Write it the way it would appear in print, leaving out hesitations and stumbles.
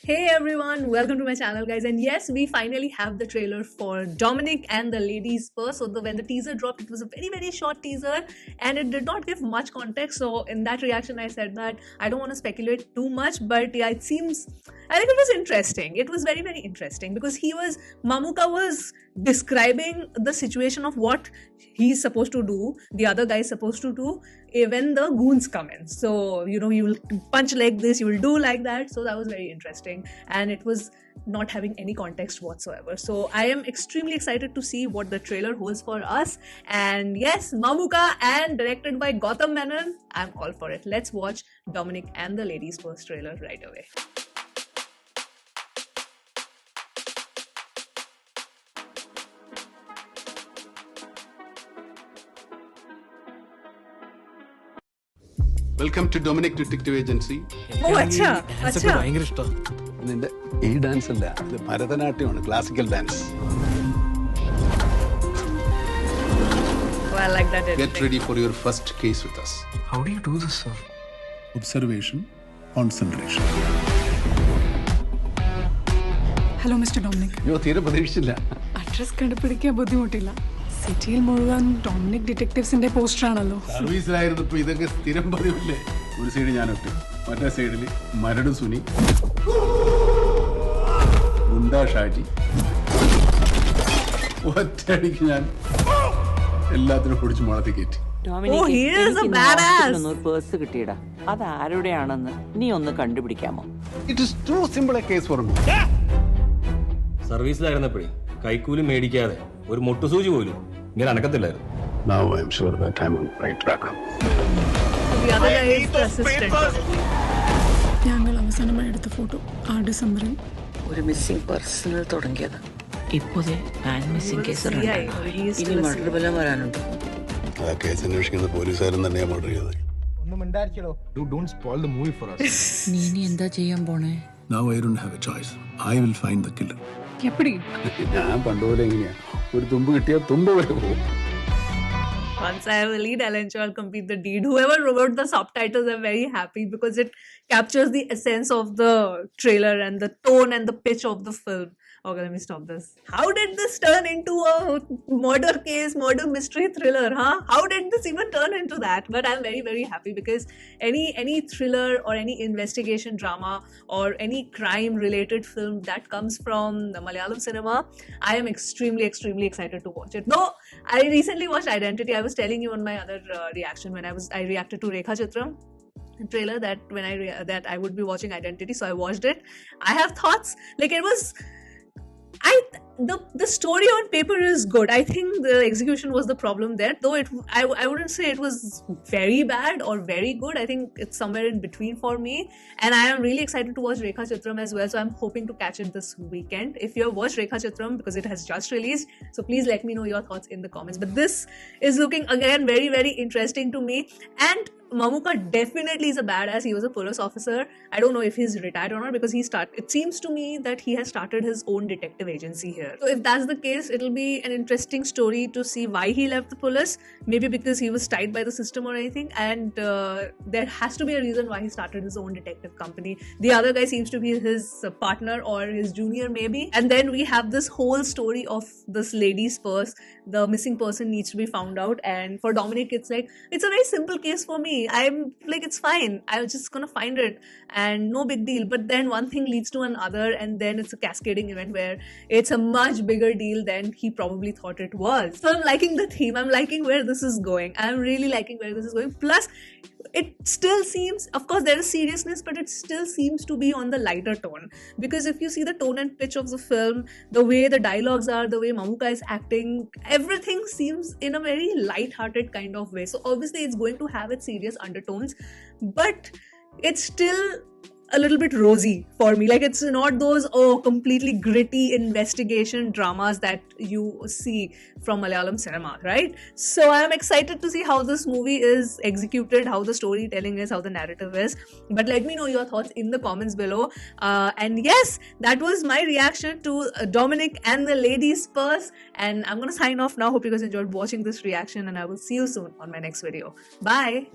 Hey everyone, welcome to my channel guys, and yes, we finally have the trailer for Dominic and the Ladies First. So when the teaser dropped, it was a very short teaser and it did not give much context. So in that reaction I said that I don't want to speculate too much, but yeah, I think it was interesting. It was very interesting because Mamuka was describing the situation of what he's supposed to do, the other guy is supposed to do when the goons come in. So you will punch like this, you will do like that. So that was very interesting, and it was not having any context whatsoever. So I am extremely excited to see what the trailer holds for us. And yes, Mamuka and directed by Gautam Menon, I'm all for it. Let's watch Dominic and the Ladies First trailer right away. Welcome to Dominic detective agency. നിന്റെ ഈ dance അല്ല, ഇത് ഭരതനാട്യമാണ്, classical dance. Get ready for your first case with us. How do you do this, sir? Observation, concentration. Hello, Mr. Dominic. യോ തീരെ പ്രതീക്ഷിച്ചില്ല. Address കണ്ടുപിടിക്കാൻ ബുദ്ധിമുട്ടില്ല. സിറ്റിയിൽ മുഴുവൻ ഡൊമിനിക് ഡിറ്റക്റ്റീവ്സിന്റെ പോസ്റ്റർ ആണല്ലോ. സർവീസിലായിരുന്നപ്പോ ഇതൊക്കെ സ്ഥിരം പതിവില്ലേ? ഒരു സൈഡ് ഞാനൊട്ട്, മറ്റേ സൈഡിൽ മരട് സുനി, ഗുണ്ടാ ഷാജി, ഒറ്റയടിക്ക് ഞാൻ എല്ലാത്തിനും പൊടിച്ച് മുളത്തി കയറ്റി. പേഴ്സ് കിട്ടിയടാ, അത് ആരുടെയാണെന്ന് നീ ഒന്ന് കണ്ടുപിടിക്കാമോ? It is too simple a case for me. സർവീസിലായിരുന്നപ്പോഴേ കൈക്കൂലി മേടിക്കാതെ ഒരു മുട്ടുസൂചി പോലും ഇങ്ങനെ അനക്കത്തില്ലായിരുന്നു. Now I am sure that I'm on right track. ഞങ്ങൾ അവസാനമായി എടുത്ത ഫോട്ടോ ആ ഡിസംബറിൽ ഒരു മിസ്സിംഗ് പേഴ്സണൽ തുടങ്ങിയത്. ഇപ്പോഴേ മിസ്സിംഗ് കേസ് ഇനി മർഡർ ബലം വരാനുണ്ട്. ആ കേസ് അന്വേഷിക്കുന്ന പോലീസുകാരൻ തന്നെയാ മർഡർ ചെയ്തത്. നീ ഇനി എന്താ ചെയ്യാൻ പോണേ? Now I don't have a choice. I will find the killer. എപ്പടി ഞാൻ പണ്ടുപോലെ എങ്ങനെയാ, ഒരു തുമ്പ് കിട്ടിയാൽ തുമ്പ് വരെ പോകും. Once I have a lead, I'll ensure I'll complete the deed. Whoever wrote the subtitles, I'm very happy because it captures the essence of the trailer and the tone and the pitch of the film. Okay, let me stop this. How did this turn into a murder case, murder mystery thriller, huh? How did this even turn into that? But I'm very happy because any thriller or any investigation drama or any crime related film that comes from the Malayalam cinema, I am extremely excited to watch it. Though I recently watched Identity. I was telling you on my other reaction when I reacted to Rekha Chitram trailer that when that I would be watching Identity, so I watched it. I have thoughts. Like, it was the story on paper is good. I think the execution was the problem there, though I wouldn't say it was very bad or very good. I think it's somewhere in between for me, and I am really excited to watch Rekha Chitram as well, so I'm hoping to catch it this weekend. If you have watched Rekha Chitram, because it has just released, so please let me know your thoughts in the comments. But this is looking again very interesting to me, and Mamuka definitely is a badass. He was a police officer. I don't know if he's retired or not because it seems to me that he has started his own detective agency here. So if that's the case, it'll be an interesting story to see why he left the police. Maybe because he was tied by the system or anything, and there has to be a reason why he started his own detective company. The other guy seems to be his partner or his junior maybe. And then we have this whole story of this lady's purse. The missing person needs to be found out, and for Dominic it's a very simple case for me. I'm like, it's fine, I'm just gonna find it and no big deal. But then one thing leads to another, and then it's a cascading event where it's a much bigger deal than he probably thought it was. So I'm liking the theme, I'm liking where this is going, I'm really liking where this is going. Plus it still seems, of course there is seriousness, but it still seems to be on the lighter tone, because if you see the tone and pitch of the film, the way the dialogues are, the way Mamuka is acting, everything seems in a very light-hearted kind of way. So obviously it's going to have its serious undertones, but it's still a little bit rosy for me. Like, it's not those completely gritty investigation dramas that you see from Malayalam cinema, right? So I'm excited to see how this movie is executed, how the storytelling is, how the narrative is. But let me know your thoughts in the comments below. And yes, that was my reaction to Dominic and the Ladies Purse, and I'm gonna sign off now. Hope you guys enjoyed watching this reaction, and I will see you soon on my next video. Bye.